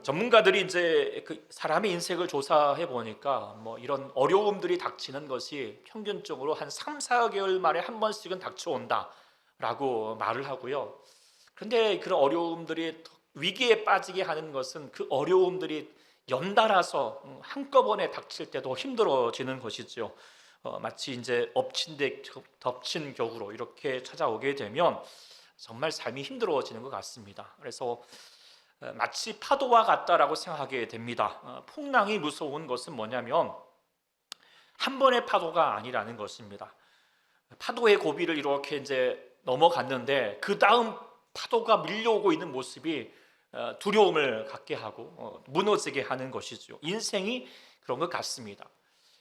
전문가들이 이제 그 사람의 인생을 조사해 보니까 뭐 이런 어려움들이 닥치는 것이 평균적으로 한 3, 4개월 만에 한 번씩은 닥쳐온다라고 말을 하고요. 그런데 그런 어려움들이 위기에 빠지게 하는 것은 그 어려움들이 연달아서 한꺼번에 닥칠 때 더 힘들어지는 것이죠. 마치 이제 엎친 데 덮친 격으로 이렇게 찾아오게 되면 정말 삶이 힘들어지는 것 같습니다. 그래서 마치 파도와 같다라고 생각하게 됩니다. 풍랑이 무서운 것은 뭐냐면 한 번의 파도가 아니라는 것입니다. 파도의 고비를 이렇게 이제 넘어갔는데 그 다음 파도가 밀려오고 있는 모습이 두려움을 갖게 하고 무너지게 하는 것이죠. 인생이 그런 것 같습니다.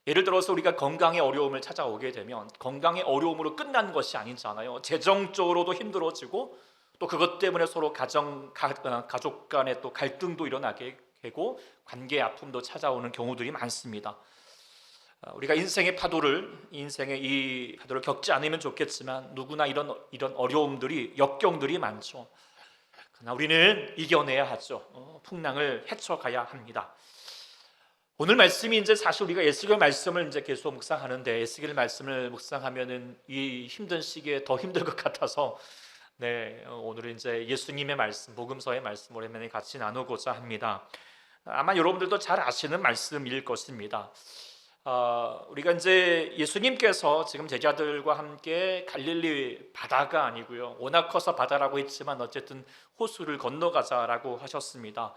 예를 들어서 우리가 건강의 어려움을 찾아오게 되면 건강의 어려움으로 끝난 것이 아니잖아요. 재정적으로도 힘들어지고 또 그것 때문에 서로 가족 간에 또 갈등도 일어나게 되고 관계의 아픔도 찾아오는 경우들이 많습니다. 우리가 인생의 이 파도를 겪지 않으면 좋겠지만 누구나 이런 어려움들이 역경들이 많죠. 그러나 우리는 이겨내야 하죠. 풍랑을 헤쳐가야 합니다. 오늘 말씀이 이제 사실 우리가 에스겔 말씀을 이제 계속 묵상하는데 에스겔 말씀을 묵상하면은 이 힘든 시기에 더 힘들 것 같아서 오늘은 이제 예수님의 말씀, 복음서의 말씀 오랜만에 같이 나누고자 합니다. 아마 여러분들도 잘 아시는 말씀일 것입니다. 우리가 이제 예수님께서 지금 제자들과 함께 갈릴리 바다가 아니고요, 워낙 커서 바다라고 했지만 어쨌든 호수를 건너가자라고 하셨습니다.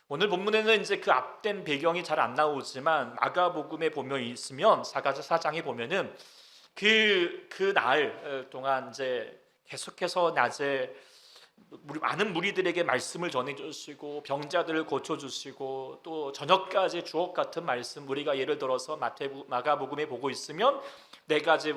오늘 본문에는 이제 그 앞된 배경이 잘 안 나오지만 마가복음에 보면 있으면 사장에 보면은 그날 동안 이제 계속해서 낮에 많은 무리들에게 말씀을 전해주시고 병자들을 고쳐주시고 또 저녁까지 주옥 같은 말씀, 우리가 예를 들어서 마가복음에 보고 있으면 네 가지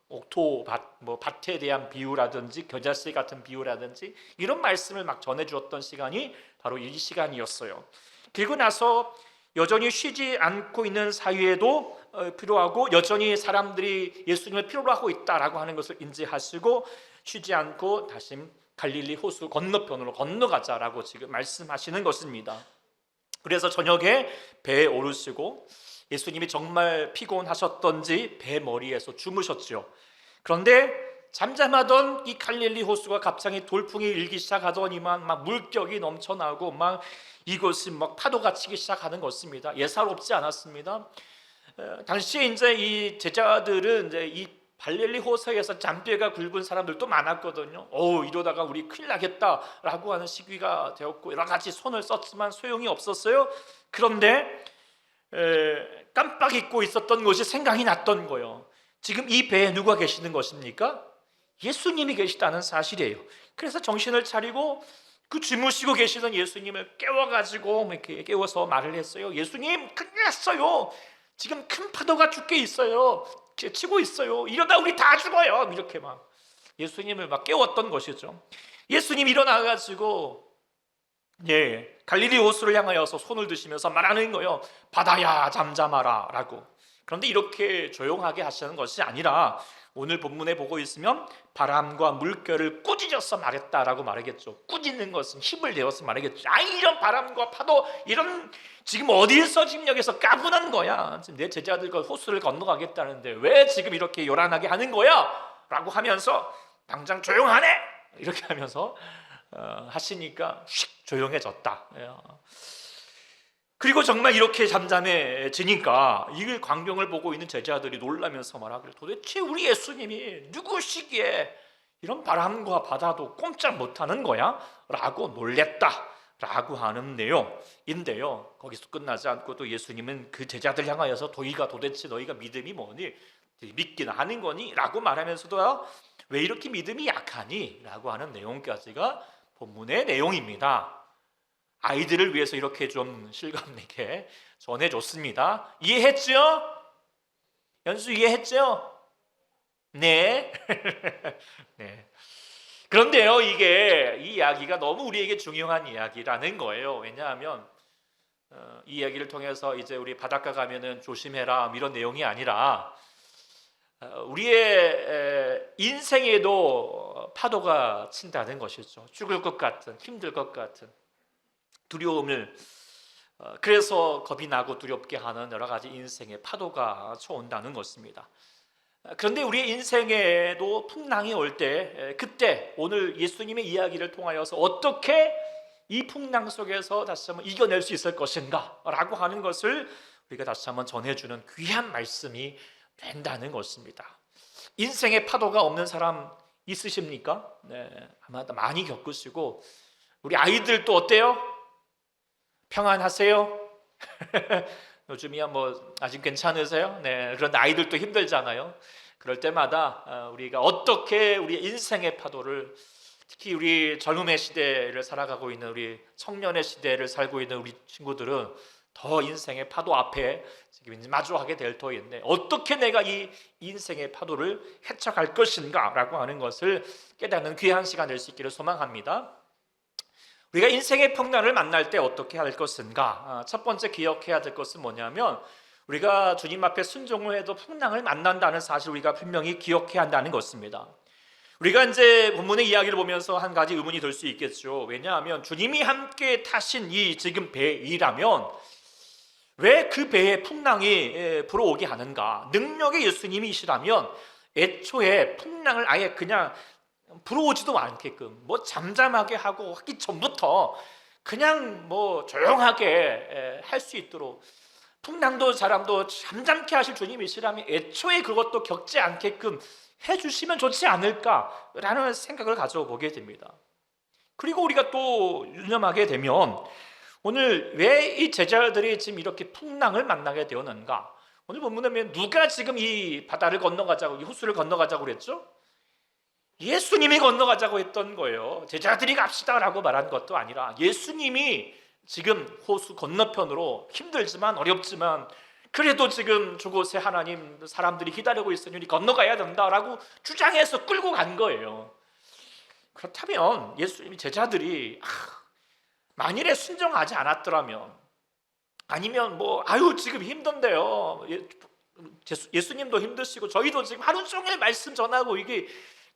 옥토밭, 밭에 대한 비유라든지 겨자씨 같은 비유라든지 이런 말씀을 막 전해주었던 시간이 바로 이 시간이었어요. 그리고 나서 여전히 쉬지 않고 있는 사이에도 필요하고 여전히 사람들이 예수님을 필요로 하고 있다라고 하는 것을 인지하시고 쉬지 않고 다시 갈릴리 호수 건너편으로 건너가자라고 지금 말씀하시는 것입니다. 그래서 저녁에 배에 오르시고 예수님이 정말 피곤하셨던지 배 머리에서 주무셨죠. 그런데 잠잠하던 이 갈릴리 호수가 갑자기 돌풍이 일기 시작하더니만 막 물격이 넘쳐나고 막 이것이 막 파도가 치기 시작하는 것입니다. 예사롭지 않았습니다. 당시에 이제 이 제자들은 이제 이 갈릴리 호수에서 잔뼈가 굵은 사람들도 많았거든요. 이러다가 우리 큰일 나겠다라고 하는 시기가 되었고 여러 가지 손을 썼지만 소용이 없었어요. 그런데 깜빡 잊고 있었던 것이 생각이 났던 거예요. 지금 이 배에 누가 계시는 것입니까? 예수님이 계시다는 사실이에요. 그래서 정신을 차리고 그 주무시고 계시던 예수님을 깨워가지고 이렇게 깨워서 말을 했어요. 예수님, 큰일 났어요. 지금 큰 파도가 죽게 있어요. 치고 있어요. 이러다 우리 다 죽어요. 이렇게 막 예수님을 막 깨웠던 것이죠. 예수님 일어나가지고 갈릴리 호수를 향하여서 손을 드시면서 말하는 거예요. 바다야 잠잠하라 라고. 그런데 이렇게 조용하게 하시는 것이 아니라 오늘 본문에 보고 있으면 바람과 물결을 꾸짖어서 말했다라고 말하겠죠. 꾸짖는 것은 힘을 내어서 말하겠죠. 이런 바람과 파도, 이런 지금 어디에서 지금 여기서 까부는 거야. 지금 내 제자들과 호수를 건너가겠다는데 왜 지금 이렇게 요란하게 하는 거야? 라고 하면서 당장 조용하네! 이렇게 하면서 하시니까 휙 조용해졌다. 그리고 정말 이렇게 잠잠해지니까 이 광경을 보고 있는 제자들이 놀라면서 말하기를 도대체 우리 예수님이 누구시기에 이런 바람과 바다도 꼼짝 못하는 거야? 라고 놀랬다 라고 하는 내용인데요, 거기서 끝나지 않고 또 예수님은 그 제자들 향하여서 도대체 너희가 믿음이 뭐니? 믿기는 하는 거니? 라고 말하면서도 왜 이렇게 믿음이 약하니? 라고 하는 내용까지가 본문의 내용입니다. 아이들을 위해서 이렇게 좀 실감나게 전해줬습니다. 이해했죠? 연수 이해했죠? 네. 네. 그런데요, 이 이야기가 너무 우리에게 중요한 이야기라는 거예요. 왜냐하면 이 이야기를 통해서 이제 우리 바닷가 가면은 조심해라 이런 내용이 아니라 우리의 인생에도 파도가 친다는 것이죠. 죽을 것 같은, 힘들 것 같은. 두려움을 그래서 겁이 나고 두렵게 하는 여러 가지 인생의 파도가 쳐온다는 것입니다. 그런데 우리의 인생에도 풍랑이 올 때 그때 오늘 예수님의 이야기를 통하여서 어떻게 이 풍랑 속에서 다시 한번 이겨낼 수 있을 것인가 라고 하는 것을 우리가 다시 한번 전해주는 귀한 말씀이 된다는 것입니다. 인생의 파도가 없는 사람 있으십니까? 네, 아마 많이 겪으시고 우리 아이들도 어때요? 평안하세요? 요즘이야 뭐 아직 괜찮으세요? 네, 그런데 아이들도 힘들잖아요. 그럴 때마다 우리가 어떻게 우리 인생의 파도를, 특히 우리 젊음의 시대를 살아가고 있는 우리 청년의 시대를 살고 있는 우리 친구들은 더 인생의 파도 앞에 지금 마주하게 될 터인데 어떻게 내가 이 인생의 파도를 헤쳐갈 것인가 라고 하는 것을 깨닫는 귀한 시간 될 수 있기를 소망합니다. 우리가 인생의 풍랑을 만날 때 어떻게 할 것인가? 첫 번째 기억해야 될 것은 뭐냐면 우리가 주님 앞에 순종을 해도 풍랑을 만난다는 사실 우리가 분명히 기억해야 한다는 것입니다. 우리가 이제 본문의 이야기를 보면서 한 가지 의문이 들 수 있겠죠. 왜냐하면 주님이 함께 타신 이 지금 배이라면 왜 그 배에 풍랑이 불어오게 하는가? 능력의 예수님이시라면 애초에 풍랑을 아예 그냥 불어오지도 않게끔 뭐 잠잠하게 하고 하기 전부터 그냥 뭐 조용하게 할 수 있도록 풍랑도 바람도 잠잠케 하실 주님이시라면 애초에 그것도 겪지 않게끔 해주시면 좋지 않을까라는 생각을 가져보게 됩니다. 그리고 우리가 또 유념하게 되면 오늘 왜 이 제자들이 지금 이렇게 풍랑을 만나게 되었는가? 오늘 본문에 보면 누가 지금 이 바다를 건너가자고, 이 호수를 건너가자고 그랬죠? 예수님이 건너가자고 했던 거예요. 제자들이 갑시다라고 말한 것도 아니라 예수님이 지금 호수 건너편으로 힘들지만 어렵지만 그래도 지금 저곳에 하나님 사람들이 기다리고 있으니 우리 건너가야 된다라고 주장해서 끌고 간 거예요. 그렇다면 예수님이 제자들이 만일에 순종하지 않았더라면, 아니면 뭐 아유 지금 힘든데요, 예수님도 힘드시고 저희도 지금 하루 종일 말씀 전하고 이게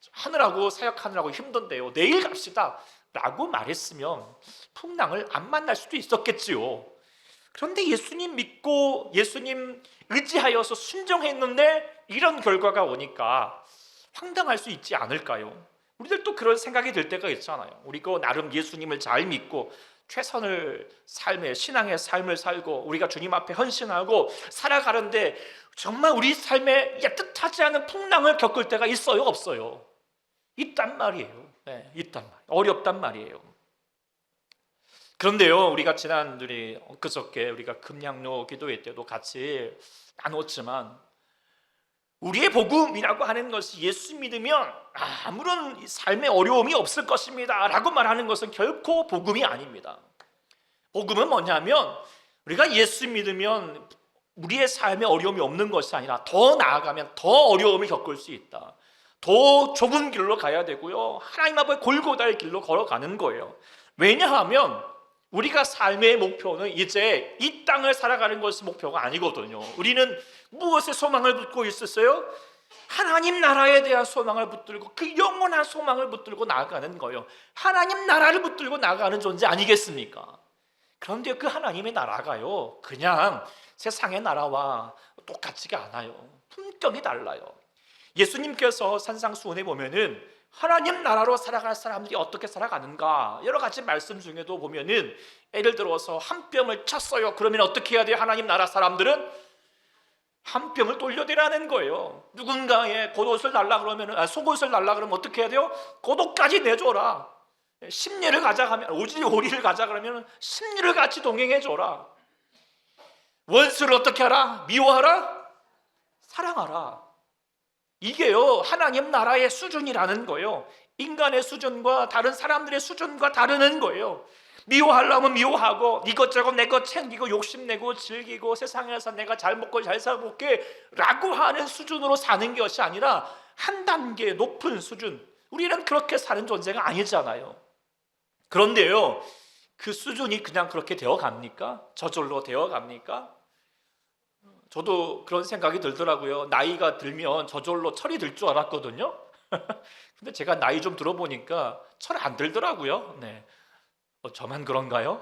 하느라고 사역하느라고 힘든데요, 내일 갑시다 라고 말했으면 풍랑을 안 만날 수도 있었겠지요. 그런데 예수님 믿고 예수님 의지하여서 순종했는데 이런 결과가 오니까 황당할 수 있지 않을까요? 우리들도 그런 생각이 들 때가 있잖아요. 우리가 나름 예수님을 잘 믿고 최선을 신앙의 삶을 살고 우리가 주님 앞에 헌신하고 살아가는데 정말 우리 삶에 뜻하지 않은 풍랑을 겪을 때가 있어요, 없어요? 있단 말이에요. 네, 있단 말이에요. 어렵단 말이에요. 그런데요, 우리가 엊그저께 우리가 금양로 기도회 때도 같이 나눴지만 우리의 복음이라고 하는 것이 예수 믿으면 아무런 삶의 어려움이 없을 것입니다 라고 말하는 것은 결코 복음이 아닙니다. 복음은 뭐냐면 우리가 예수 믿으면 우리의 삶에 어려움이 없는 것이 아니라 더 나아가면 더 어려움을 겪을 수 있다, 더 좁은 길로 가야 되고요, 하나님 앞에 골고다의 길로 걸어가는 거예요. 왜냐하면 우리가 삶의 목표는 이제 이 땅을 살아가는 것이 목표가 아니거든요. 우리는 무엇에 소망을 붙고 있었어요? 하나님 나라에 대한 소망을 붙들고 그 영원한 소망을 붙들고 나아가는 거예요. 하나님 나라를 붙들고 나아가는 존재 아니겠습니까? 그런데 그 하나님의 나라가요, 그냥 세상의 나라와 똑같지가 않아요. 품격이 달라요. 예수님께서 산상수훈에 보면은 하나님 나라로 살아갈 사람들이 어떻게 살아가는가 여러 가지 말씀 중에도 보면은 예를 들어서 한 뼘을 쳤어요. 그러면 어떻게 해야 돼요? 하나님 나라 사람들은 한 뼘을 돌려대라는 거예요. 누군가의 겉옷을 달라 그러면 속옷을 달라 그러면 어떻게 해야 돼요? 겉옷까지 내줘라. 십리를 가자 하면 오리를 가자 그러면 십리를 같이 동행해 줘라. 원수를 어떻게 하라? 미워하라? 사랑하라. 이게요 하나님 나라의 수준이라는 거예요. 인간의 수준과 다른 사람들의 수준과 다르는 거예요. 미워하려면 미워하고 이것저것 내 것 챙기고 욕심내고 즐기고 세상에서 내가 잘 먹고 잘 살아볼게 라고 하는 수준으로 사는 것이 아니라 한 단계 높은 수준, 우리는 그렇게 사는 존재가 아니잖아요. 그런데요 그 수준이 그냥 그렇게 되어 갑니까? 저절로 되어 갑니까? 저도 그런 생각이 들더라고요. 나이가 들면 저절로 철이 들 줄 알았거든요. 근데 제가 나이 좀 들어보니까 철 안 들더라고요. 네. 저만 그런가요?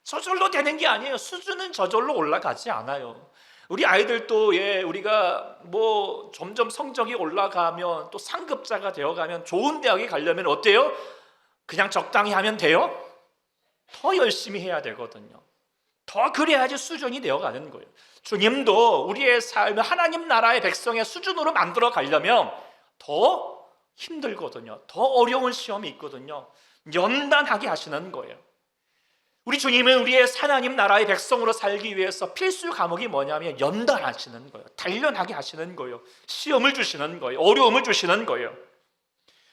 저절로 되는 게 아니에요. 수준은 저절로 올라가지 않아요. 우리 아이들도 우리가 뭐 점점 성적이 올라가면 또 상급자가 되어가면 좋은 대학에 가려면 어때요? 그냥 적당히 하면 돼요? 더 열심히 해야 되거든요. 더 그래야지 수준이 되어가는 거예요. 주님도 우리의 삶을 하나님 나라의 백성의 수준으로 만들어 가려면 더 힘들거든요. 더 어려운 시험이 있거든요. 연단하게 하시는 거예요. 우리 주님은 우리의 하나님 나라의 백성으로 살기 위해서 필수 과목이 뭐냐면 연단하시는 거예요. 단련하게 하시는 거예요. 시험을 주시는 거예요. 어려움을 주시는 거예요.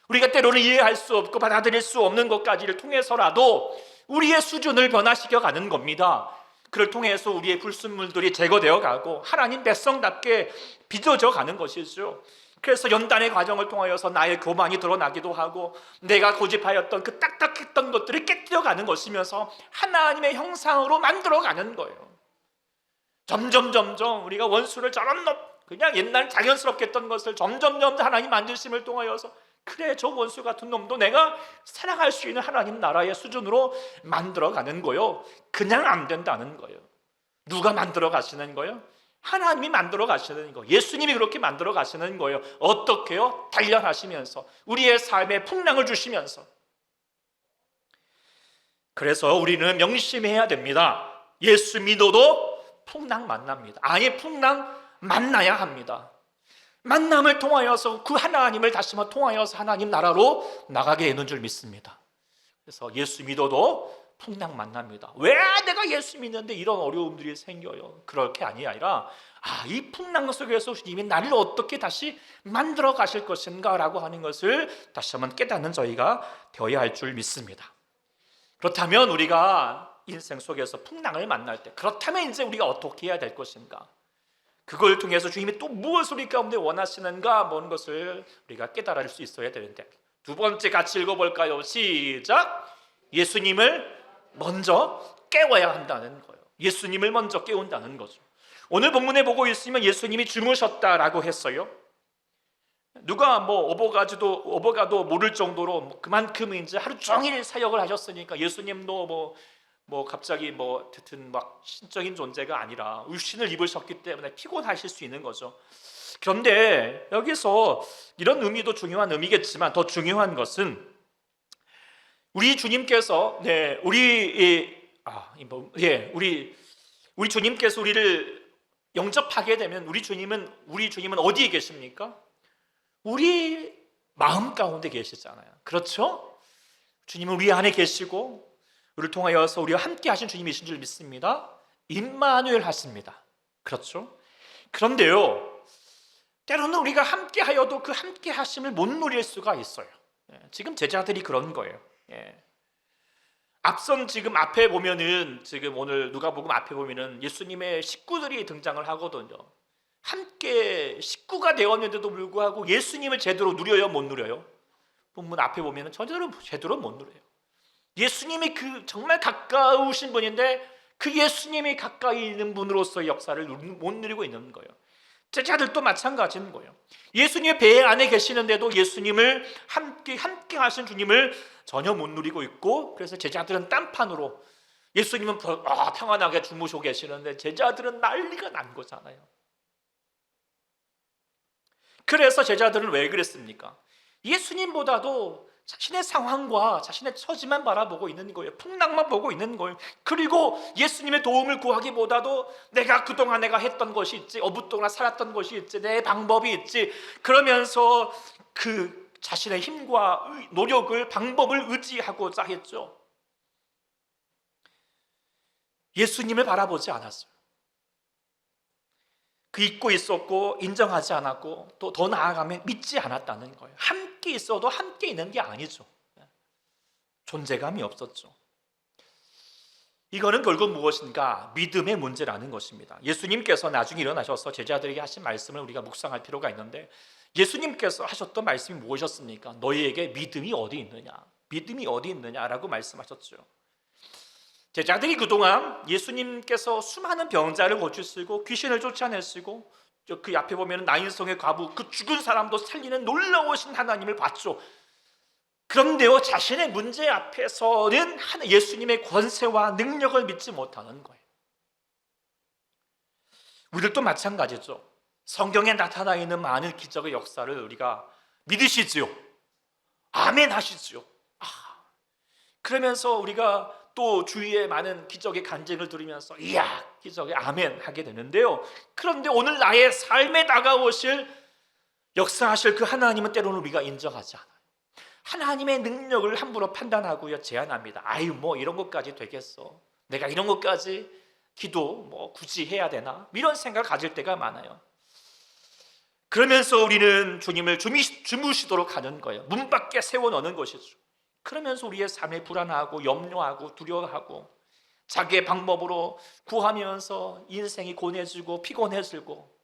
우리가 때로는 이해할 수 없고 받아들일 수 없는 것까지를 통해서라도 우리의 수준을 변화시켜 가는 겁니다. 그를 통해서 우리의 불순물들이 제거되어 가고 하나님 백성답게 빚어져 가는 것이죠. 그래서 연단의 과정을 통하여서 나의 교만이 드러나기도 하고 내가 고집하였던 그 딱딱했던 것들을 깨뜨려가는 것이면서 하나님의 형상으로 만들어가는 거예요. 점점 우리가 원수를 그냥 옛날 자연스럽게 했던 것을 점점 하나님 만드심을 통하여서 그래, 저 원수 같은 놈도 내가 사랑할 수 있는 하나님 나라의 수준으로 만들어가는 거예요. 그냥 안 된다는 거예요. 누가 만들어 가시는 거예요? 하나님이 만들어 가시는 거예요. 예수님이 그렇게 만들어 가시는 거예요. 어떻게요? 단련하시면서 우리의 삶에 풍랑을 주시면서. 그래서 우리는 명심해야 됩니다. 예수 믿어도 풍랑 만납니다. 아예 풍랑 만나야 합니다. 만남을 통하여서 그 하나님을 다시 한번 통하여서 하나님 나라로 나가게 되는 줄 믿습니다. 그래서 예수 믿어도 풍랑 만납니다. 왜 내가 예수 믿는데 이런 어려움들이 생겨요? 그럴 게 아니라 이 풍랑 속에서 주님이 나를 어떻게 다시 만들어 가실 것인가 라고 하는 것을 다시 한번 깨닫는 저희가 되어야 할 줄 믿습니다. 그렇다면 우리가 인생 속에서 풍랑을 만날 때 그렇다면 이제 우리가 어떻게 해야 될 것인가? 그걸 통해서 주님이 또 무엇을 우리 가운데 원하시는가 하는 것을 우리가 깨달을 수 있어야 되는데, 두 번째 같이 읽어볼까요? 시작! 예수님을 먼저 깨워야 한다는 거예요. 예수님을 먼저 깨운다는 거죠. 오늘 본문에 보고 있으면 예수님이 주무셨다라고 했어요. 누가 오버가도 모를 정도로 그만큼 이제 하루 종일 사역을 하셨으니까 예수님도 갑자기 하여튼 신적인 존재가 아니라 육신을 입으셨기 때문에 피곤하실 수 있는 거죠. 그런데 여기서 이런 의미도 중요한 의미겠지만 더 중요한 것은 우리 주님께서 우리 주님께서 우리를 영접하게 되면 우리 주님은 어디에 계십니까? 우리 마음 가운데 계시잖아요. 그렇죠? 주님은 우리 안에 계시고 우리를 통하여서 우리와 함께 하신 주님이신 줄 믿습니다. 임마누엘 하십니다. 그렇죠? 그런데요, 때로는 우리가 함께 하여도 그 함께 하심을 못 누릴 수가 있어요. 지금 제자들이 그런 거예요. 앞선 지금 앞에 보면은 지금 오늘 누가복음 앞에 보면은 예수님의 식구들이 등장을 하거든요. 함께 식구가 되었는데도 불구하고 예수님을 제대로 누려요, 못 누려요? 본문 앞에 보면은 제대로 못 누려요. 예수님이 그 정말 가까우신 분인데 그 예수님이 가까이 있는 분으로서의 역사를 못 누리고 있는 거예요. 제자들도 마찬가지인 거예요. 예수님의 배 안에 계시는데도 예수님을 함께 하신 주님을 전혀 못 누리고 있고, 그래서 제자들은 딴판으로, 예수님은 평안하게 주무시고 계시는데 제자들은 난리가 난 거잖아요. 그래서 제자들은 왜 그랬습니까? 예수님보다도 자신의 상황과 자신의 처지만 바라보고 있는 거예요. 풍랑만 보고 있는 거예요. 그리고 예수님의 도움을 구하기보다도 내가 그동안 했던 것이 있지, 어붓동안 살았던 것이 있지, 내 방법이 있지, 그러면서 그 자신의 힘과 노력을, 방법을 의지하고자 했죠. 예수님을 바라보지 않았어요. 그 잊고 있었고 인정하지 않았고 또 더 나아가면 믿지 않았다는 거예요. 함께 있어도 함께 있는 게 아니죠. 존재감이 없었죠. 이거는 결국 무엇인가? 믿음의 문제라는 것입니다. 예수님께서 나중에 일어나셔서 제자들에게 하신 말씀을 우리가 묵상할 필요가 있는데, 예수님께서 하셨던 말씀이 무엇이었습니까? 너희에게 믿음이 어디 있느냐? 믿음이 어디 있느냐라고 말씀하셨죠. 제자들이 그동안 예수님께서 수많은 병자를 고치시고 귀신을 쫓아내시고 그 앞에 보면 나인성의 과부, 그 죽은 사람도 살리는 놀라우신 하나님을 봤죠. 그런데요, 자신의 문제 앞에서는 예수님의 권세와 능력을 믿지 못하는 거예요. 우리들도 마찬가지죠. 성경에 나타나 있는 많은 기적의 역사를 우리가 믿으시지요. 아멘 하시지요. 그러면서 우리가 또 주위에 많은 기적의 간증을 들으면서 이야, 기적의 아멘 하게 되는데요. 그런데 오늘 나의 삶에 다가오실 역사하실 그 하나님은 때로는 우리가 인정하지 않아요. 하나님의 능력을 함부로 판단하고요, 제안합니다. 아유, 뭐 이런 것까지 되겠어? 내가 이런 것까지 기도 뭐 굳이 해야 되나? 이런 생각을 가질 때가 많아요. 그러면서 우리는 주님을 주무시도록 하는 거예요. 문 밖에 세워놓는 것이죠. 그러면서 우리의 삶에 불안하고 염려하고 두려워하고 자기의 방법으로 구하면서 인생이 고뇌지고 피곤해지고,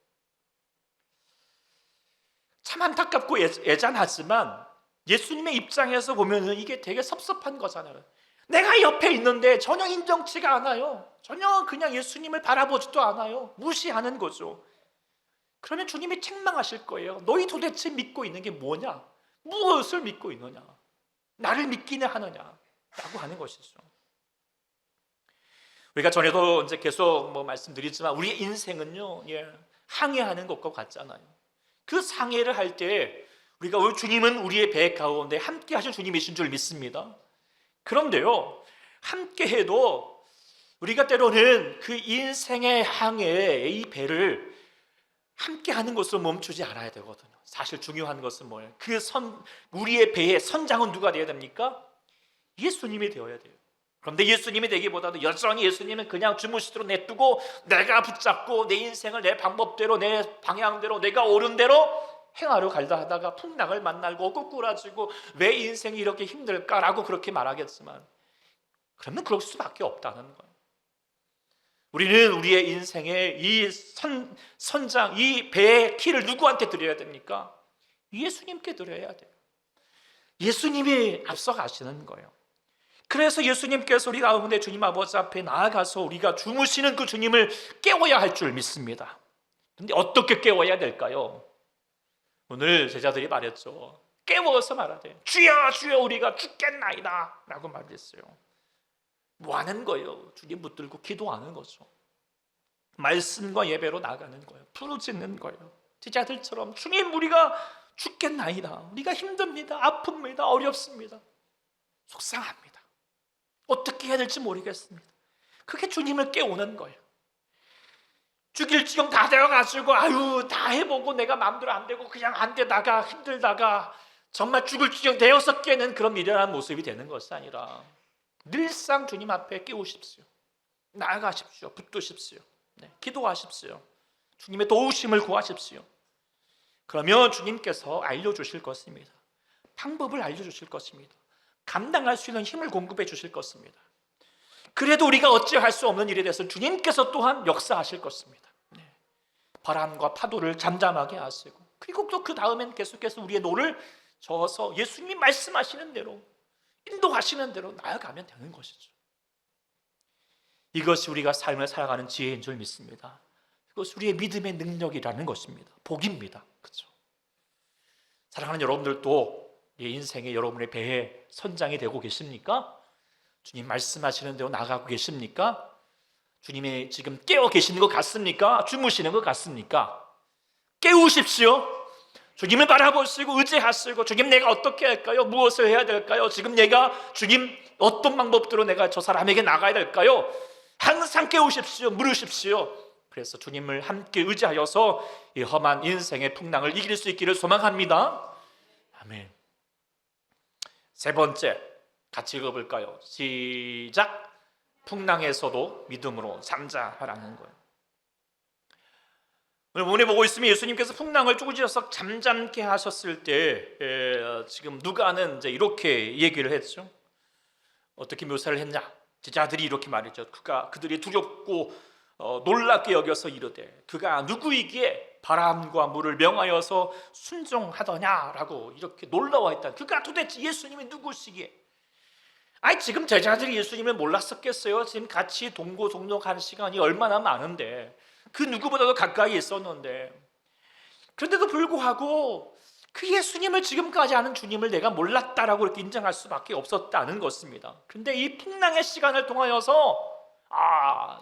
참 안타깝고 애잔하지만 예수님의 입장에서 보면 이게 되게 섭섭한 거잖아요. 내가 옆에 있는데 전혀 인정치가 않아요. 전혀 그냥 예수님을 바라보지도 않아요. 무시하는 거죠. 그러면 주님이 책망하실 거예요. 너희 도대체 믿고 있는 게 뭐냐? 무엇을 믿고 있느냐? 나를 믿기는 하느냐? 라고 하는 것이죠. 우리가 전에도 이제 계속 말씀드리지만 우리의 인생은요, 항해하는 것과 같잖아요. 그 상해를 할 때 우리가 주님은 우리의 배 가운데 함께 하신 주님이신 줄 믿습니다. 그런데요, 함께 해도 우리가 때로는 그 인생의 항해에 이 배를 함께 하는 것으로 멈추지 않아야 되거든요. 사실 중요한 것은 뭐예요? 우리의 배의 선장은 누가 되어야 됩니까? 예수님이 되어야 돼요. 그런데 예수님이 되기보다도 여전히 예수님은 그냥 주무시도록 냅두고 내가 붙잡고 내 인생을 내 방법대로 내 방향대로 내가 옳은 대로 행하러 가려다 하다가 풍랑을 만나고 꼬꾸라지고 왜 인생이 이렇게 힘들까라고 그렇게 말하겠지만, 그러면 그럴 수밖에 없다는 거예요. 우리는 우리의 인생의 이 선장, 이 배의 키를 누구한테 드려야 됩니까? 예수님께 드려야 돼요. 예수님이 앞서가시는 거예요. 그래서 예수님께서 우리 가운데 주님 아버지 앞에 나아가서 우리가 주무시는 그 주님을 깨워야 할 줄 믿습니다. 그런데 어떻게 깨워야 될까요? 오늘 제자들이 말했죠. 깨워서 말하되 주여 주여 우리가 죽겠나이다 라고 말했어요. 뭐 하는 거예요? 주님 붙들고 기도하는 거죠. 말씀과 예배로 나가는 거예요. 부르짖는 거예요. 제자들처럼 주님 우리가 죽겠나이다. 우리가 힘듭니다. 아픕니다. 어렵습니다. 속상합니다. 어떻게 해야 될지 모르겠습니다. 그게 주님을 깨우는 거예요. 죽일 지경 다 되어가지고 아유 다 해보고 내가 마음대로 안 되고 그냥 안 되다가 힘들다가 정말 죽을 지경 되어서 깨는 그런 미련한 모습이 되는 것이 아니라 늘상 주님 앞에 깨우십시오. 나아가십시오. 붙드십시오. 기도하십시오. 주님의 도우심을 구하십시오. 그러면 주님께서 알려주실 것입니다. 방법을 알려주실 것입니다. 감당할 수 있는 힘을 공급해 주실 것입니다. 그래도 우리가 어찌할 수 없는 일에 대해서 주님께서 또한 역사하실 것입니다. 바람과 파도를 잠잠하게 하시고, 그리고 또 그 다음엔 계속해서 우리의 노를 저어서 예수님이 말씀하시는 대로 인도하시는 대로 나아가면 되는 것이죠. 이것이 우리가 삶을 살아가는 지혜인 줄 믿습니다. 이것이 우리의 믿음의 능력이라는 것입니다. 복입니다. 그렇죠? 사랑하는 여러분들도 인생의 여러분의 배에 선장이 되고 계십니까? 주님 말씀하시는 대로 나가고 계십니까? 주님이 지금 깨어 계시는 것 같습니까? 주무시는 것 같습니까? 깨우십시오. 주님을 바라보시고 의지하시고 주님 내가 어떻게 할까요? 무엇을 해야 될까요? 지금 내가 주님 어떤 방법대로 내가 저 사람에게 나가야 될까요? 항상 깨우십시오. 물으십시오. 그래서 주님을 함께 의지하여서 이 험한 인생의 풍랑을 이길 수 있기를 소망합니다. 아멘. 세 번째 같이 읽어볼까요? 시작. 풍랑에서도 믿음으로 잠잠하라는 거예요. 오늘 본문에 보고 있으면 예수님께서 풍랑을 쪼그지어서 잠잠케 하셨을 때 지금 누가는 이제 이렇게 얘기를 했죠. 어떻게 묘사를 했냐? 제자들이 이렇게 말했죠. 그들이 두렵고 놀랍게 여겨서 이르되 그가 누구이기에 바람과 물을 명하여서 순종하더냐라고 이렇게 놀라워했다. 그가 도대체 예수님이 누구시기에? 지금 제자들이 예수님을 몰랐었겠어요? 지금 같이 동고동락하는 시간이 얼마나 많은데 그 누구보다도 가까이 있었는데, 그런데도 불구하고 그 예수님을, 지금까지 아는 주님을 내가 몰랐다라고 이렇게 인정할 수밖에 없었다는 것입니다. 그런데 이 풍랑의 시간을 통하여서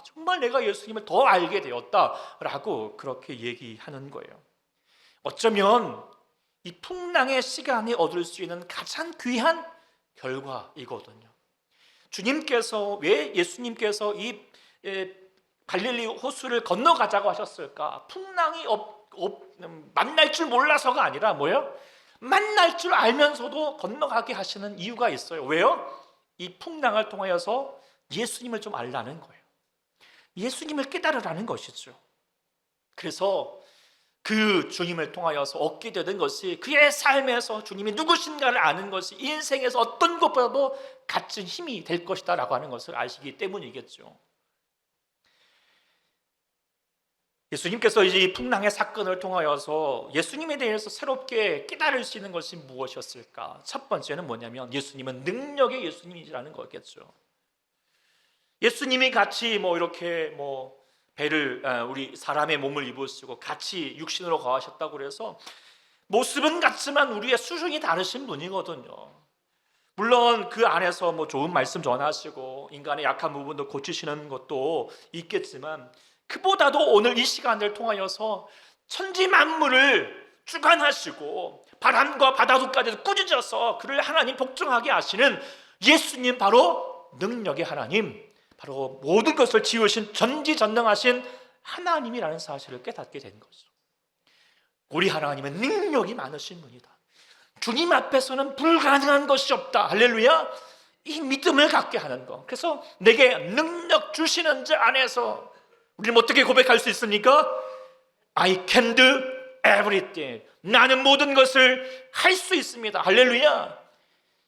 정말 내가 예수님을 더 알게 되었다라고 그렇게 얘기하는 거예요. 어쩌면 이 풍랑의 시간이 얻을 수 있는 가장 귀한 결과이거든요. 주님께서, 왜 예수님께서 이 갈릴리 호수를 건너가자고 하셨을까? 풍랑이 만날 줄 몰라서가 아니라 뭐예요? 만날 줄 알면서도 건너가게 하시는 이유가 있어요. 왜요? 이 풍랑을 통하여서 예수님을 좀 알라는 거예요. 예수님을 깨달으라는 것이죠. 그래서 그 주님을 통하여서 얻게 되는 것이, 그의 삶에서 주님이 누구신가를 아는 것이 인생에서 어떤 것보다도 값진 힘이 될 것이다 라고 하는 것을 아시기 때문이겠죠. 예수님께서 이제 이 풍랑의 사건을 통하여서 예수님에 대해서 새롭게 깨달을 수 있는 것이 무엇이었을까? 첫 번째는 뭐냐면 예수님은 능력의 예수님이라는 거겠죠. 예수님이 같이 이렇게 배를, 우리 사람의 몸을 입으시고 같이 육신으로 거하셨다고 그래서 모습은 같지만 우리의 수준이 다르신 분이거든요. 물론 그 안에서 좋은 말씀 전하시고 인간의 약한 부분도 고치시는 것도 있겠지만, 그보다도 오늘 이 시간을 통하여서 천지 만물을 주관하시고 바람과 바다도까지 꾸짖어서 그를 하나님 복종하게 하시는 예수님, 바로 능력의 하나님, 바로 모든 것을 지으신 전지전능하신 하나님이라는 사실을 깨닫게 된 거죠. 우리 하나님은 능력이 많으신 분이다. 주님 앞에서는 불가능한 것이 없다. 할렐루야. 이 믿음을 갖게 하는 거. 그래서 내게 능력 주시는 자 안에서 우리는 어떻게 고백할 수 있습니까? I can do everything. 나는 모든 것을 할 수 있습니다. 할렐루야.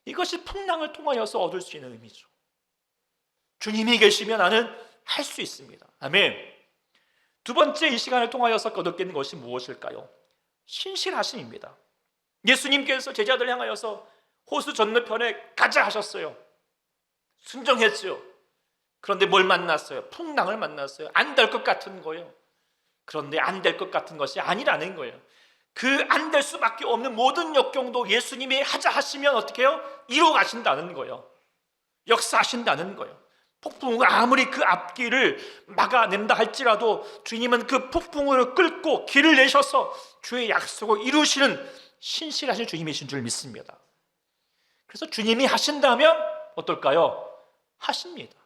이것이 풍랑을 통하여서 얻을 수 있는 의미죠. 주님이 계시면 나는 할 수 있습니다. 아멘. 두 번째, 이 시간을 통하여서 얻게 되는 것이 무엇일까요? 신실하심입니다. 예수님께서 제자들 향하여서 호수 건너편에 가자 하셨어요. 순종했죠. 그런데 뭘 만났어요? 풍랑을 만났어요. 안 될 것 같은 거예요. 그런데 안 될 것 같은 것이 아니라는 거예요. 그 안 될 수밖에 없는 모든 역경도 예수님이 하자 하시면 어떻게 해요? 이루어 가신다는 거예요. 역사하신다는 거예요. 폭풍우가 아무리 그 앞길을 막아낸다 할지라도 주님은 그 폭풍우를 끌고 길을 내셔서 주의 약속을 이루시는 신실하신 주님이신 줄 믿습니다. 그래서 주님이 하신다면 어떨까요? 하십니다.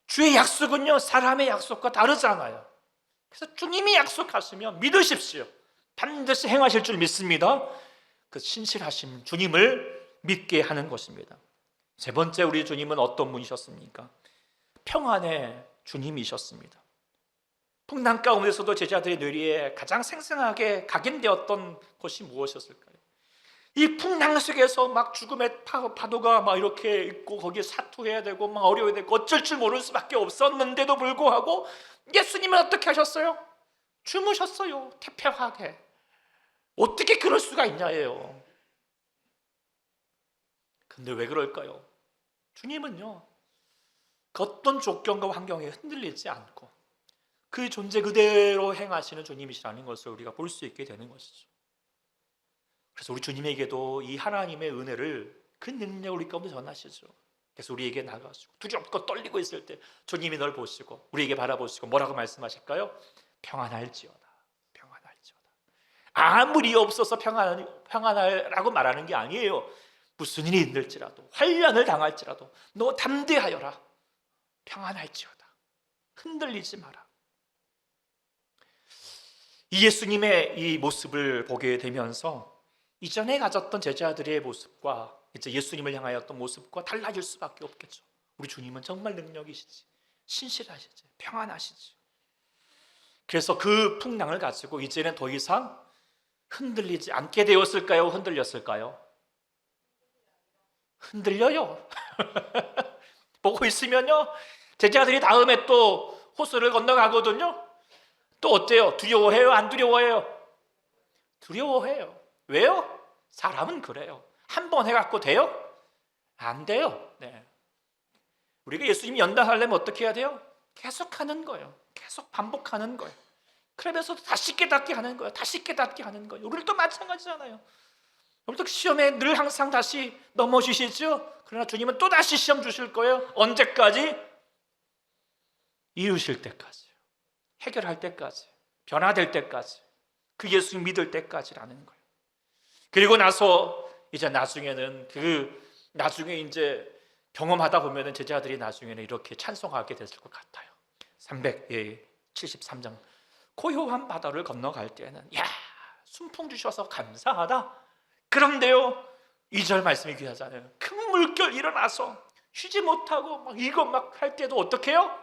주의 약속은요, 사람의 약속과 다르잖아요. 그래서 주님이 약속하시면 믿으십시오. 반드시 행하실 줄 믿습니다. 그 신실하신 주님을 믿게 하는 것입니다. 세 번째, 우리 주님은 어떤 분이셨습니까? 평안의 주님이셨습니다. 풍랑 가운데서도 제자들의 뇌리에 가장 생생하게 각인되었던 것이 무엇이었을까요? 이 풍랑 속에서 막 죽음의 파도가 막 이렇게 있고 거기에 사투해야 되고 막 어려워야 되고 어쩔 줄 모를 수밖에 없었는데도 불구하고 예수님은 어떻게 하셨어요? 주무셨어요. 태평하게. 어떻게 그럴 수가 있냐예요. 근데 왜 그럴까요? 주님은요, 그 어떤 조건과 환경에 흔들리지 않고 그 존재 그대로 행하시는 주님이시라는 것을 우리가 볼 수 있게 되는 것이죠. 그래서 우리 주님에게도 이 하나님의 은혜를, 그 능력을 우리 가운데 전하시죠. 그래서 우리에게 나가시고 두렵고 떨리고 있을 때 주님이 널 보시고 우리에게 바라보시고 뭐라고 말씀하실까요? 평안할지어다. 평안할지어다. 아무리 없어서 평안하라고 말하는 게 아니에요. 무슨 일이 있을지라도, 환난을 당할지라도 너 담대하여라. 평안할지어다. 흔들리지 마라. 이 예수님의 이 모습을 보게 되면서 이전에 가졌던 제자들의 모습과 이제 예수님을 향하였던 모습과 달라질 수밖에 없겠죠. 우리 주님은 정말 능력이시지, 신실하시지, 평안하시지. 그래서 그 풍랑을 가지고 이제는 더 이상 흔들리지 않게 되었을까요? 흔들렸을까요? 흔들려요. 보고 있으면요, 제자들이 다음에 또 호수를 건너가거든요. 또 어때요? 두려워해요? 안 두려워해요? 두려워해요. 왜요? 사람은 그래요. 한 번 해갖고 돼요? 안 돼요. 네. 우리가 예수님이 연단하려면 어떻게 해야 돼요? 계속 하는 거예요. 계속 반복하는 거예요. 그러면서 다시 깨닫게 하는 거예요. 다시 깨닫게 하는 거예요. 우리도 마찬가지잖아요. 우리도 시험에 늘 항상 다시 넘어지시죠. 그러나 주님은 또 다시 시험 주실 거예요. 언제까지? 이루실 때까지, 해결할 때까지, 변화될 때까지, 그 예수 믿을 때까지라는 거예요. 그리고 나서 이제 나중에는 나중에 이제 경험하다 보면은 제자들이 나중에는 이렇게 찬송하게 됐을 것 같아요. 373장 고요한 바다를 건너갈 때는 야, 순풍 주셔서 감사하다. 그런데요, 2절 말씀이 귀하잖아요. 큰 물결 일어나서 쉬지 못하고 막 이거 막 할 때도 어떻게 해요?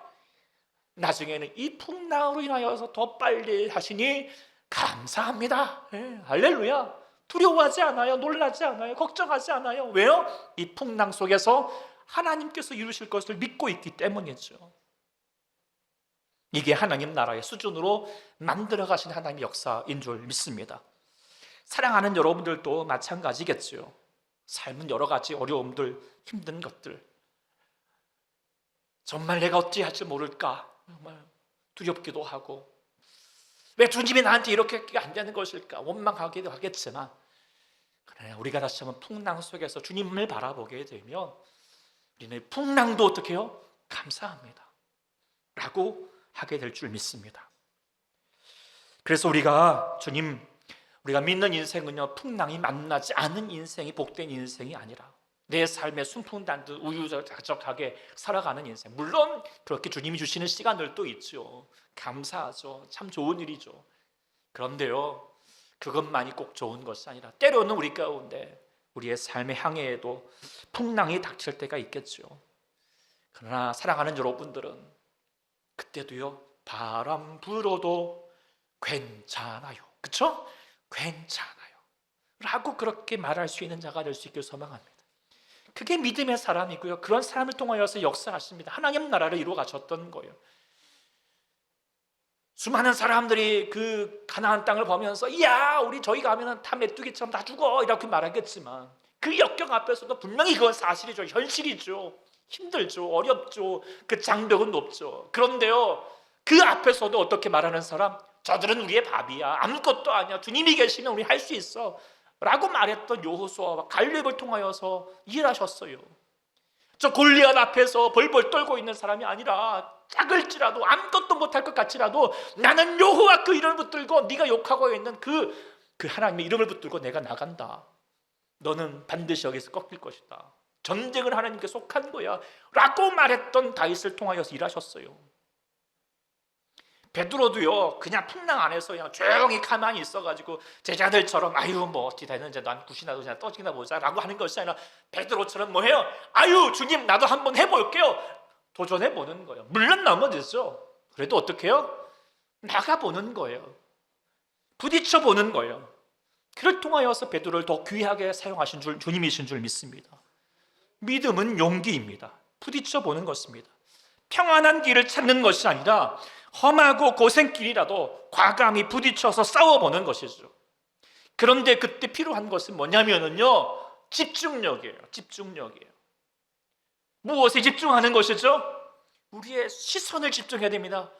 나중에는 이 풍랑으로 인하여서 더 빨리 하시니 감사합니다. 네, 할렐루야. 두려워하지 않아요. 놀라지 않아요. 걱정하지 않아요. 왜요? 이 풍랑 속에서 하나님께서 이루실 것을 믿고 있기 때문이죠. 이게 하나님 나라의 수준으로 만들어 가신 하나님의 역사인 줄 믿습니다. 사랑하는 여러분들도 마찬가지겠죠. 삶은 여러 가지 어려움들, 힘든 것들, 정말 내가 어찌할지 모를까 정말 두렵기도 하고, 왜 주님이 나한테 이렇게 안 되는 것일까 원망하기도 하겠지만, 그러나 우리가 다시 한번 풍랑 속에서 주님을 바라보게 되면 우리는 풍랑도 어떻게 해요? 감사합니다 라고 하게 될 줄 믿습니다. 그래서 우리가 믿는 인생은요, 풍랑이 만나지 않은 인생이 복된 인생이 아니라 내 삶의 순풍단듯 우유자적하게 살아가는 인생, 물론 그렇게 주님이 주시는 시간들도 있죠. 감사하죠. 참 좋은 일이죠. 그런데요, 그것만이 꼭 좋은 것이 아니라 때로는 우리 가운데 우리의 삶의 항해에도 풍랑이 닥칠 때가 있겠죠. 그러나 사랑하는 여러분들은 그때도요, 바람 불어도 괜찮아요. 그렇죠? 괜찮아요 라고 그렇게 말할 수 있는 자가 될 수 있기를 소망합니다. 그게 믿음의 사람이고요, 그런 사람을 통하여서 역사하십니다. 하나님 나라를 이루어 가셨던 거예요. 수많은 사람들이 그 가나안 땅을 보면서 야, 우리 저희 가면은 다 메뚜기처럼 다 죽어 이렇게 말하겠지만, 그 역경 앞에서도 분명히 그건 사실이죠. 현실이죠. 힘들죠. 어렵죠. 그 장벽은 높죠. 그런데요, 그 앞에서도 어떻게 말하는 사람? 저들은 우리의 밥이야. 아무것도 아니야. 주님이 계시면 우리 할 수 있어 라고 말했던 여호수아와 갈렙을 통하여서 일하셨어요. 저 골리앗 앞에서 벌벌 떨고 있는 사람이 아니라, 작을지라도 아무것도 못할 것 같지라도 나는 여호와 그 이름을 붙들고 네가 욕하고 있는 그 하나님의 이름을 붙들고 내가 나간다. 너는 반드시 여기서 꺾일 것이다. 전쟁을 하나님께 속한 거야 라고 말했던 다윗을 통하여서 일하셨어요. 베드로도요, 그냥 풍랑 안에서 그냥 조용히 가만히 있어가지고 제자들처럼 아유 뭐 어떻게 되는지 난 굿이나도 그냥 떠지나 보자 라고 하는 것이 아니라, 베드로처럼 뭐 해요? 아유 주님 나도 한번 해볼게요. 도전해보는 거예요. 물론 넘어지죠. 그래도 어떻게 해요? 나가보는 거예요. 부딪혀보는 거예요. 그를 통하여서 베드로를 더 귀하게 사용하신 줄 주님이신 줄 믿습니다. 믿음은 용기입니다. 부딪혀보는 것입니다. 평안한 길을 찾는 것이 아니라 험하고 고생길이라도 과감히 부딪혀서 싸워보는 것이죠. 그런데 그때 필요한 것은 뭐냐면요, 집중력이에요. 집중력이에요. 무엇에 집중하는 것이죠? 우리의 시선을 집중해야 됩니다.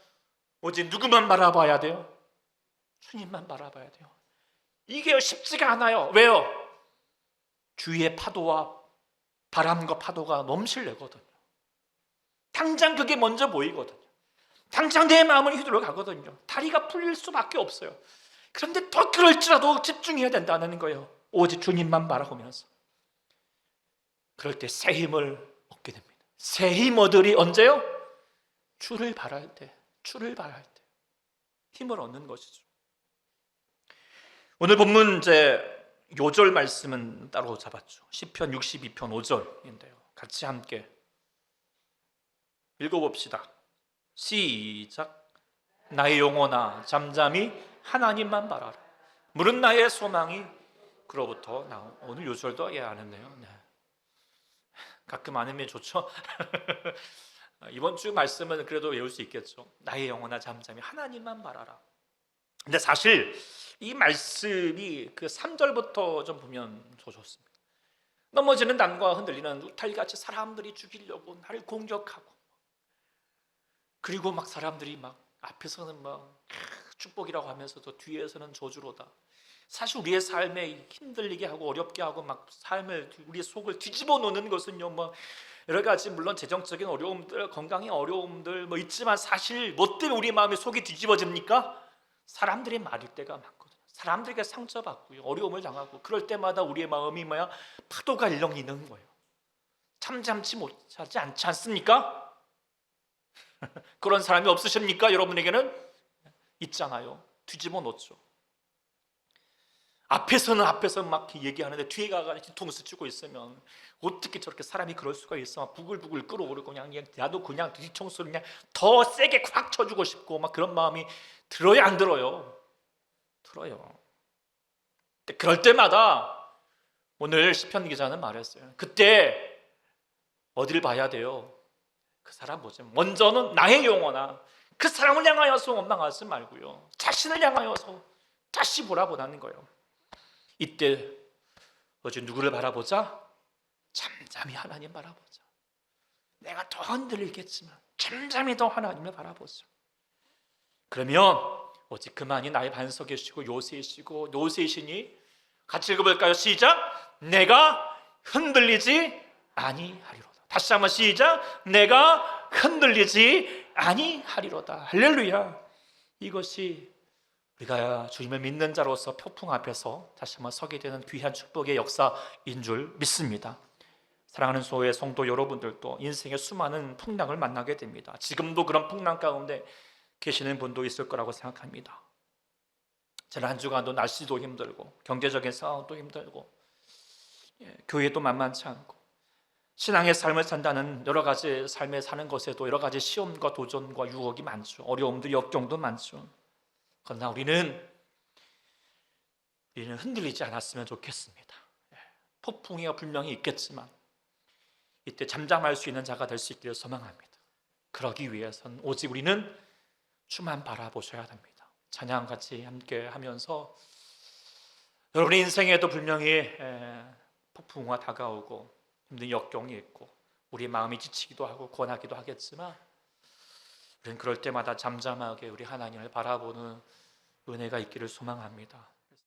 오직 누구만 바라봐야 돼요? 주님만 바라봐야 돼요. 이게 쉽지가 않아요. 왜요? 주위의 파도와 바람과 파도가 넘실내거든요. 당장 그게 먼저 보이거든요. 당장 내 마음을 휘둘러 가거든요. 다리가 풀릴 수밖에 없어요. 그런데 더 그럴지라도 집중해야 된다는 거예요. 오직 주님만 바라보면서. 그럴 때 새 힘을 얻게 됩니다. 새 힘 얻으리 언제요? 주를 바랄 때, 주를 바랄 때 힘을 얻는 것이죠. 오늘 본문 이제 요절 말씀은 따로 잡았죠. 시편 62편 5절인데요. 같이 함께 읽어봅시다. 시작. 나의 영혼아 잠잠히 하나님만 바라라. 물은 나의 소망이 그로부터 나오. 오늘 요절도 안 했네요. 네. 가끔 안 하면 좋죠. 이번 주 말씀은 그래도 외울 수 있겠죠. 나의 영혼아 잠잠히 하나님만 바라라. 근데 사실 이 말씀이 그 3절부터 좀 보면 더 좋습니다. 넘어지는 담과 흔들리는 울타리같이 사람들이 죽이려고 나를 공격하고, 그리고 막 사람들이 막 앞에서는 막 축복이라고 하면서도 뒤에서는 저주로다. 사실 우리의 삶에 힘들게 하고 어렵게 하고 막 삶을 우리의 속을 뒤집어 놓는 것은요, 뭐 여러 가지 물론 재정적인 어려움들, 건강의 어려움들 뭐 있지만 사실 뭐 때문에 우리 마음의 속이 뒤집어집니까? 사람들의 말일 때가 많거든요. 사람들에게 상처받고요, 어려움을 당하고 그럴 때마다 우리의 마음이 뭐야? 파도가 일렁이는 거예요. 참지 못하지 않지 않습니까? 그런 사람이 없으십니까? 여러분에게는 있잖아요. 뒤집어 놓죠. 앞에서 막 얘기하는데 뒤에 가가 뒤통수 치고 있으면 어떻게 저렇게 사람이 그럴 수가 있어? 막 부글부글 끓어오르고 그냥 나도 그냥 뒤통수를 그냥 더 세게 콱 쳐주고 싶고 막 그런 마음이 들어요, 안 들어요? 들어요. 근데 그럴 때마다 오늘 시편 기자는 말했어요. 그때 어디를 봐야 돼요? 그 사람 보지. 먼저는 나의 영혼아, 그 사람을 향하여서 원망하지 말고요, 자신을 향하여서 다시 보라보라는 거예요. 이때 어제 누구를 바라보자? 잠잠히 하나님 바라보자. 내가 더 흔들리겠지만 잠잠히 더 하나님을 바라보자. 그러면 오직 그만이 나의 반석이시고 요새이시고 노새이시니, 같이 읽어볼까요? 시작. 내가 흔들리지 아니하리로다. 다시 한번 시작. 내가 흔들리지 아니하리로다. 할렐루야. 이것이 우리가 주님을 믿는 자로서 폭풍 앞에서 다시 한번 서게 되는 귀한 축복의 역사인 줄 믿습니다. 사랑하는 소의 성도 여러분들도 인생의 수많은 풍랑을 만나게 됩니다. 지금도 그런 풍랑 가운데 계시는 분도 있을 거라고 생각합니다. 지난 한 주간도 날씨도 힘들고 경제적인 상황도 힘들고 교회도 만만치 않고 신앙의 삶을 산다는 여러 가지 삶에 사는 것에도 여러 가지 시험과 도전과 유혹이 많죠. 어려움도 역경도 많죠. 그러나 우리는 흔들리지 않았으면 좋겠습니다. 폭풍이 분명히 있겠지만 이때 잠잠할 수 있는 자가 될 수 있기를 소망합니다. 그러기 위해서는 오직 우리는 주만 바라보셔야 합니다. 찬양 같이 함께 하면서 여러분의 인생에도 분명히 폭풍과 다가오고 힘든 역경이 있고 우리 마음이 지치기도 하고 권하기도 하겠지만 우리는 그럴 때마다 잠잠하게 우리 하나님을 바라보는 은혜가 있기를 소망합니다.